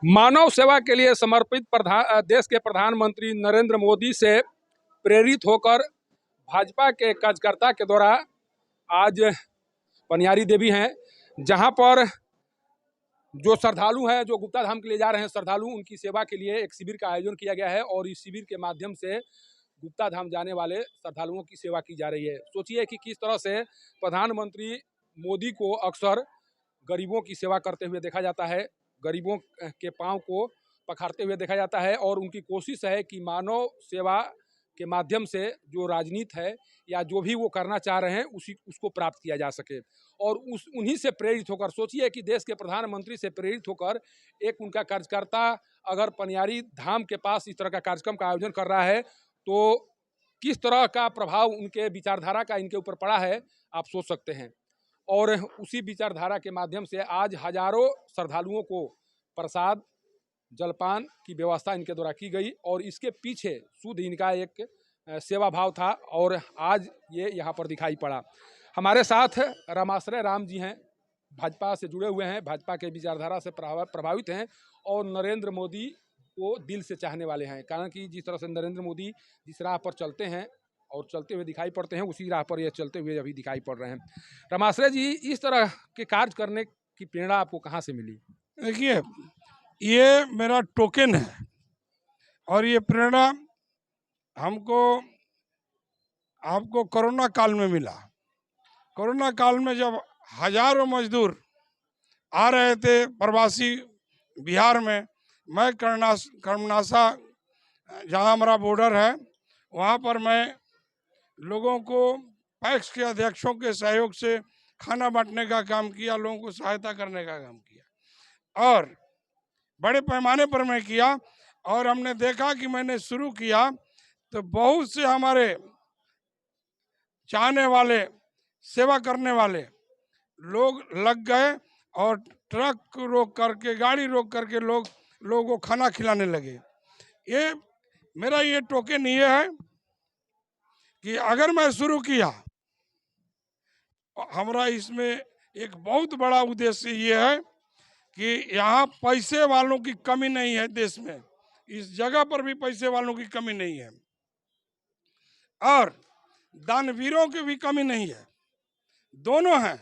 मानव सेवा के लिए समर्पित देश के प्रधानमंत्री नरेंद्र मोदी से प्रेरित होकर भाजपा के कार्यकर्ता के द्वारा आज पनियारी देवी हैं, जहां पर जो श्रद्धालु हैं, जो गुप्ता धाम के लिए जा रहे हैं श्रद्धालु, उनकी सेवा के लिए एक शिविर का आयोजन किया गया है और इस शिविर के माध्यम से गुप्ता धाम जाने वाले श्रद्धालुओं की सेवा की जा रही है। सोचिए कि किस तरह से प्रधानमंत्री मोदी को अक्सर गरीबों की सेवा करते हुए देखा जाता है, गरीबों के पांव को पखारते हुए देखा जाता है और उनकी कोशिश है कि मानव सेवा के माध्यम से जो राजनीति है या जो भी वो करना चाह रहे हैं उसको प्राप्त किया जा सके। और उन्हीं से प्रेरित होकर सोचिए कि देश के प्रधानमंत्री से प्रेरित होकर एक उनका कार्यकर्ता अगर पनियारी धाम के पास इस तरह का कार्यक्रम का आयोजन कर रहा है तो किस तरह का प्रभाव उनके विचारधारा का इनके ऊपर पड़ा है, आप सोच सकते हैं। और उसी विचारधारा के माध्यम से आज हजारों श्रद्धालुओं को प्रसाद जलपान की व्यवस्था इनके द्वारा की गई और इसके पीछे शुद्ध इनका एक सेवा भाव था और आज ये यहाँ पर दिखाई पड़ा। हमारे साथ रामाश्रय राम जी हैं, भाजपा से जुड़े हुए हैं, भाजपा के विचारधारा से प्रभावित हैं और नरेंद्र मोदी को दिल से चाहने वाले हैं। कारण कि जिस तरह से नरेंद्र मोदी जिस राह पर चलते हैं और चलते हुए दिखाई पड़ते हैं, उसी राह पर ये चलते हुए अभी दिखाई पड़ रहे हैं। रामाश्रय जी, इस तरह के कार्य करने की प्रेरणा आपको कहाँ से मिली? देखिए, ये मेरा टोकन है और ये प्रेरणा हमको आपको कोरोना काल में मिला। कोरोना काल में जब हजारों मजदूर आ रहे थे प्रवासी बिहार में, मैं कर्मनाशा जहाँ हमारा बॉर्डर है वहाँ पर मैं लोगों को पैक्स के अध्यक्षों के सहयोग से खाना बांटने का काम किया, लोगों को सहायता करने का काम किया और बड़े पैमाने पर मैं किया। और हमने देखा कि मैंने शुरू किया तो बहुत से हमारे चाहने वाले, सेवा करने वाले लोग लग गए और ट्रक रोक करके, गाड़ी रोक करके लोगों को खाना खिलाने लगे। ये मेरा ये टोकन ये है कि अगर मैं शुरू किया, हमारा इसमें एक बहुत बड़ा उद्देश्य ये है कि यहाँ पैसे वालों की कमी नहीं है देश में, इस जगह पर भी पैसे वालों की कमी नहीं है और दानवीरों की भी कमी नहीं है, दोनों हैं।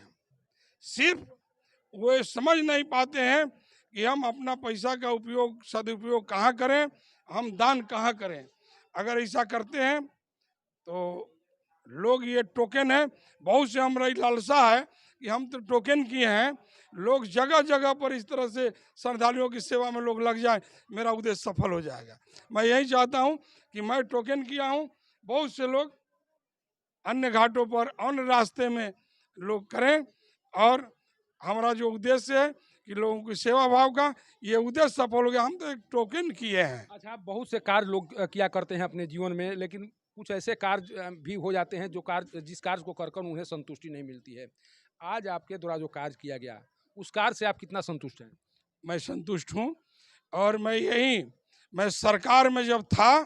सिर्फ वो समझ नहीं पाते हैं कि हम अपना पैसा का उपयोग, सदुपयोग कहाँ करें, हम दान कहाँ करें। अगर ऐसा करते हैं तो लोग, ये टोकन है, बहुत से हमारी लालसा है कि हम तो टोकन किए हैं, लोग जगह जगह पर इस तरह से श्रद्धालुओं की सेवा में लोग लग जाए, मेरा उद्देश्य सफल हो जाएगा। मैं यही चाहता हूं कि मैं टोकन किया हूं, बहुत से लोग अन्य घाटों पर, अन्य रास्ते में लोग करें और हमारा जो उद्देश्य है कि लोगों की सेवा भाव का, ये उद्देश्य सफल हो गया। हम तो एक टोकन किए हैं। अच्छा, बहुत से कार्य लोग किया करते हैं अपने जीवन में, लेकिन कुछ ऐसे कार्य भी हो जाते हैं जो कार्य, जिस कार्य को कर उन्हें संतुष्टि नहीं मिलती है। आज आपके द्वारा जो कार्य किया गया, उस कार्य से आप कितना संतुष्ट हैं? मैं संतुष्ट हूँ और मैं सरकार में जब था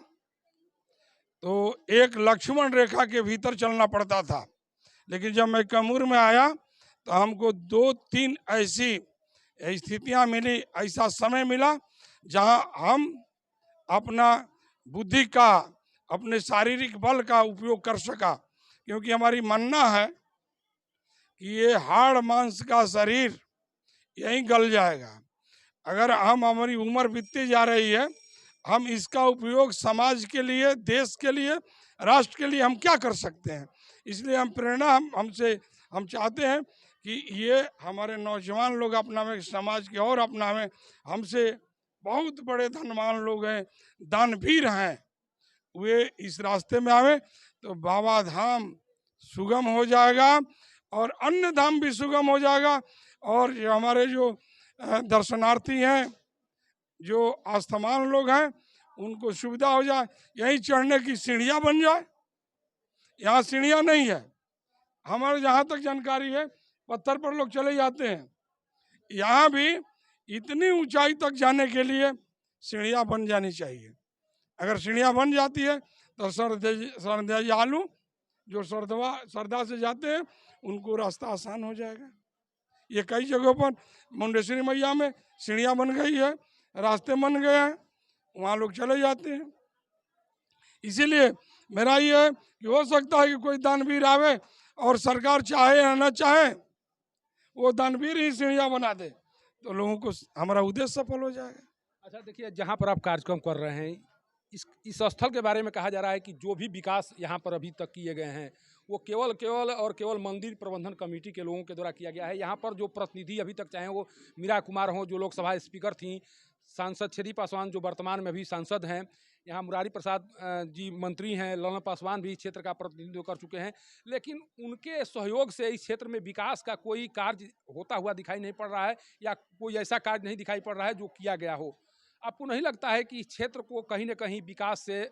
तो एक लक्ष्मण रेखा के भीतर चलना पड़ता था, लेकिन जब मैं कैमूर में आया तो हमको 2-3 ऐसी स्थितियाँ मिली, ऐसा समय मिला जहाँ हम अपना बुद्धि का, अपने शारीरिक बल का उपयोग कर सका। क्योंकि हमारी मानना है कि ये हाड़ मांस का शरीर यहीं गल जाएगा। अगर हमारी उम्र बीतती जा रही है, हम इसका उपयोग समाज के लिए, देश के लिए, राष्ट्र के लिए हम क्या कर सकते हैं। इसलिए हम चाहते हैं कि ये हमारे नौजवान लोग अपनावें, समाज के और अपनावें। हमसे बहुत बड़े धनवान लोग हैं, दानवीर हैं, वे इस रास्ते में आवे तो बाबा धाम सुगम हो जाएगा और अन्य धाम भी सुगम हो जाएगा। और जो हमारे जो दर्शनार्थी हैं, जो आस्थावान लोग हैं, उनको सुविधा हो जाए, यहीं चढ़ने की सीढ़ियाँ बन जाए। यहाँ सीढ़ियाँ नहीं है, हमारे जहाँ तक जानकारी है पत्थर पर लोग चले जाते हैं। यहाँ भी इतनी ऊंचाई तक जाने के लिए सीढ़ियाँ बन जानी चाहिए। अगर सीढ़ियाँ बन जाती है तो श्रद्धालु जो श्रद्धा से जाते हैं उनको रास्ता आसान हो जाएगा। ये कई जगहों पर मुंडेश्वरी मैया में सीढ़ियाँ बन गई है, रास्ते बन गए हैं, वहाँ लोग चले जाते हैं। इसीलिए मेरा ये है कि हो सकता है कि कोई दानवीर आवे और सरकार चाहे या न चाहे वो दानवीर ही सीढ़ियाँ बना दे, तो लोगों को हमारा उद्देश्य सफल हो जाएगा। अच्छा देखिए, जहाँ पर आप कार्यक्रम कर रहे हैं, इस स्थल के बारे में कहा जा रहा है कि जो भी विकास यहाँ पर अभी तक किए गए हैं वो केवल मंदिर प्रबंधन कमेटी के लोगों के द्वारा किया गया है। यहाँ पर जो प्रतिनिधि अभी तक, चाहे वो मीरा कुमार हों जो लोकसभा स्पीकर थीं, सांसद छेदी पासवान जो वर्तमान में भी सांसद हैं, यहाँ मुरारी प्रसाद जी मंत्री हैं, ललन पासवान भी क्षेत्र का प्रतिनिधित्व कर चुके हैं, लेकिन उनके सहयोग से इस क्षेत्र में विकास का कोई कार्य होता हुआ दिखाई नहीं पड़ रहा है, या कोई ऐसा कार्य नहीं दिखाई पड़ रहा है जो किया गया हो। आपको नहीं लगता है कि इस क्षेत्र को कहीं न कहीं विकास से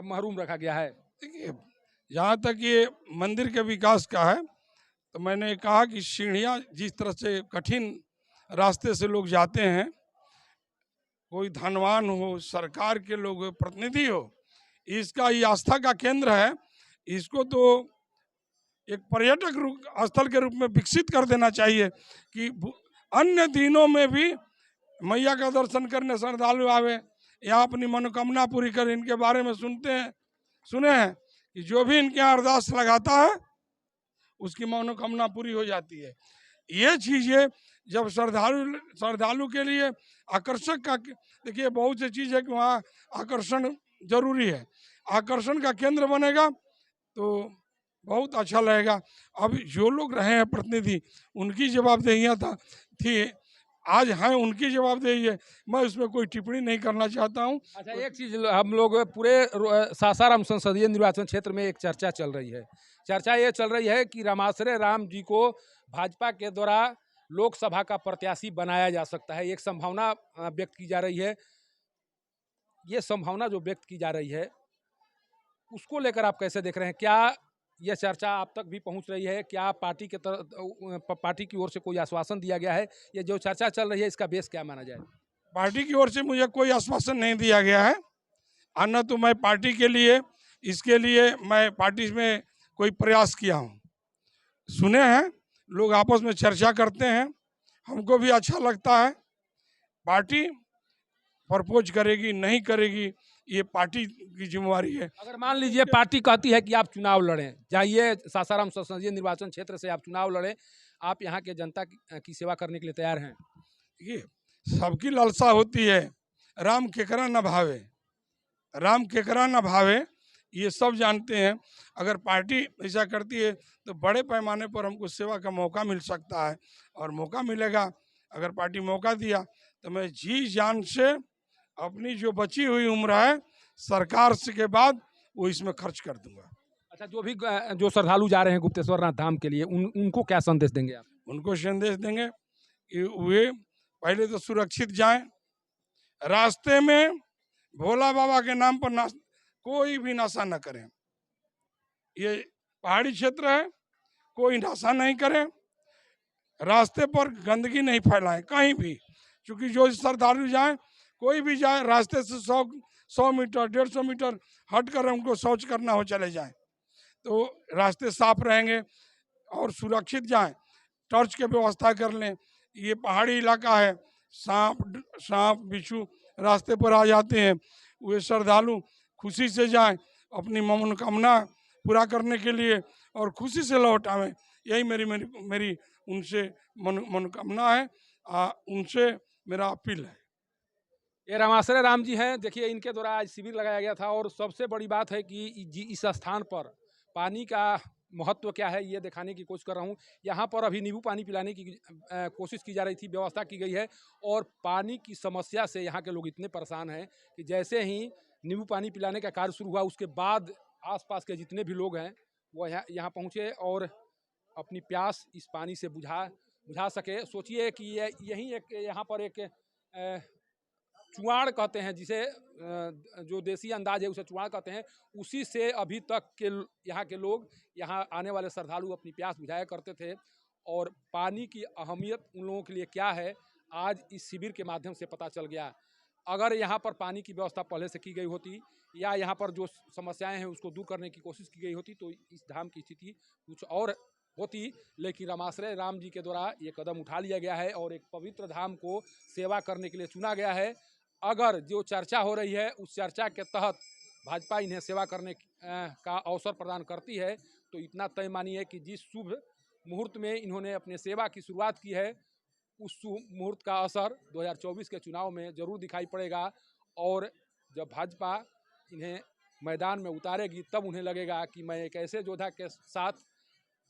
महरूम रखा गया है? देखिए, जहाँ तक ये मंदिर के विकास का है, तो मैंने कहा कि सीढ़ियाँ जिस तरह से कठिन रास्ते से लोग जाते हैं, कोई धनवान हो, सरकार के लोग हो, प्रतिनिधि हो, इसका ये आस्था का केंद्र है, इसको तो एक पर्यटक स्थल के रूप में विकसित कर देना चाहिए कि अन्य दिनों में भी मैया का दर्शन करने श्रद्धालु आवे, यहाँ अपनी मनोकामना पूरी कर। इनके बारे में सुने हैं कि जो भी इनके यहाँ अरदास लगाता है उसकी मनोकामना पूरी हो जाती है। ये चीज़ें जब श्रद्धालु के लिए आकर्षक का, देखिए बहुत सी चीज़ है कि वहाँ आकर्षण जरूरी है, आकर्षण का केंद्र बनेगा तो बहुत अच्छा लगेगा। अब जो लोग रहे हैं प्रतिनिधि, उनकी जवाबदेहियाँ थी, आज हैं, उनकी जवाबदेही है, मैं उसमें कोई टिप्पणी नहीं करना चाहता हूँ। अच्छा, एक चीज़ हम लोग पूरे सासाराम संसदीय निर्वाचन क्षेत्र में एक चर्चा चल रही है। चर्चा ये चल रही है कि रामाश्रय राम जी को भाजपा के द्वारा लोकसभा का प्रत्याशी बनाया जा सकता है। एक संभावना व्यक्त की जा रही है। ये संभावना जो व्यक्त की जा रही है उसको लेकर आप कैसे देख रहे हैं? क्या यह चर्चा आप तक भी पहुंच रही है? क्या पार्टी की ओर से कोई आश्वासन दिया गया है? ये जो चर्चा चल रही है इसका बेस क्या माना जाए? पार्टी की ओर से मुझे कोई आश्वासन नहीं दिया गया है, और न तो मैं पार्टी के लिए इसके लिए मैं पार्टी में कोई प्रयास किया हूँ। सुने हैं लोग आपस में चर्चा करते हैं, हमको भी अच्छा लगता है। पार्टी प्रपोज करेगी नहीं करेगी ये पार्टी की जिम्मेवारी है। अगर मान लीजिए पार्टी कहती है कि आप चुनाव लड़ें, जाइए सासाराम संसदीय निर्वाचन क्षेत्र से आप चुनाव लड़ें, आप यहाँ के जनता की सेवा करने के लिए तैयार हैं? देखिए, सबकी लालसा होती है, राम केकरा न भावे, राम केकरा न भावे, ये सब जानते हैं। अगर पार्टी ऐसा करती है तो बड़े पैमाने पर हमको सेवा का मौका मिल सकता है, और मौका मिलेगा। अगर पार्टी मौका दिया तो मैं जी जान से अपनी जो बची हुई उम्र है सरकार से के बाद वो इसमें खर्च कर दूंगा। अच्छा, जो श्रद्धालु जा रहे हैं गुप्तेश्वर नाथ धाम के लिए, उनको क्या संदेश देंगे आप? उनको संदेश देंगे कि वे पहले तो सुरक्षित जाएं, रास्ते में भोला बाबा के नाम पर कोई भी नशा न करें। ये पहाड़ी क्षेत्र है, कोई नशा नहीं करें, रास्ते पर गंदगी नहीं फैलाएं कहीं भी, क्योंकि जो श्रद्धालु जाएं, कोई भी जाए रास्ते से 100 मीटर 150 मीटर हट कर उनको शौच करना हो चले जाएं, तो रास्ते साफ रहेंगे और सुरक्षित जाएं। टॉर्च की व्यवस्था कर लें, ये पहाड़ी इलाका है, सांप बिच्छू रास्ते पर आ जाते हैं। वे श्रद्धालु खुशी से जाएं अपनी मनोकामना पूरा करने के लिए और खुशी से लौट आवें, यही मेरी उनसे मनोकामना है, उनसे मेरा अपील है। ये रामाश्रय राम जी हैं। देखिए, इनके द्वारा आज शिविर लगाया गया था, और सबसे बड़ी बात है कि इस स्थान पर पानी का महत्व क्या है ये दिखाने की कोशिश कर रहा हूँ। यहाँ पर अभी नींबू पानी पिलाने की कोशिश की जा रही थी, व्यवस्था की गई है, और पानी की समस्या से यहाँ के लोग इतने परेशान हैं कि जैसे ही नींबू पानी पिलाने का कार्य शुरू हुआ उसके बाद आसपास के जितने भी लोग हैं वो यहाँ पहुँचे और अपनी प्यास इस पानी से बुझा सके। सोचिए कि यही एक यहाँ पर एक चुआड़ कहते हैं, जिसे जो देसी अंदाज है उसे चुआड़ कहते हैं, उसी से अभी तक के यहाँ के लोग, यहाँ आने वाले श्रद्धालु अपनी प्यास बुझाया करते थे। और पानी की अहमियत उन लोगों के लिए क्या है आज इस शिविर के माध्यम से पता चल गया। अगर यहाँ पर पानी की व्यवस्था पहले से की गई होती या यहाँ पर जो समस्याएं हैं उसको दूर करने की कोशिश की गई होती तो इस धाम की स्थिति कुछ और होती। लेकिन रामाश्रय राम जी के द्वारा ये कदम उठा लिया गया है और एक पवित्र धाम को सेवा करने के लिए चुना गया है। अगर जो चर्चा हो रही है उस चर्चा के तहत भाजपा इन्हें सेवा करने का अवसर प्रदान करती है तो इतना तय मानिए कि जिस शुभ मुहूर्त में इन्होंने अपने सेवा की शुरुआत की है उस शुभ मुहूर्त का असर 2024 के चुनाव में जरूर दिखाई पड़ेगा। और जब भाजपा इन्हें मैदान में उतारेगी तब उन्हें लगेगा कि मैं एक ऐसे योद्धा के साथ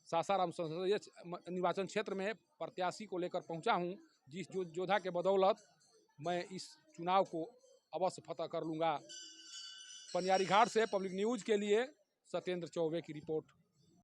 सासाराम संसदीय निर्वाचन क्षेत्र में प्रत्याशी को लेकर पहुंचा हूं जिस योद्धा के बदौलत मैं इस चुनाव को अवश्य फतह कर लूँगा। पनियारी घाट से पब्लिक न्यूज़ के लिए सत्येंद्र चौबे की रिपोर्ट।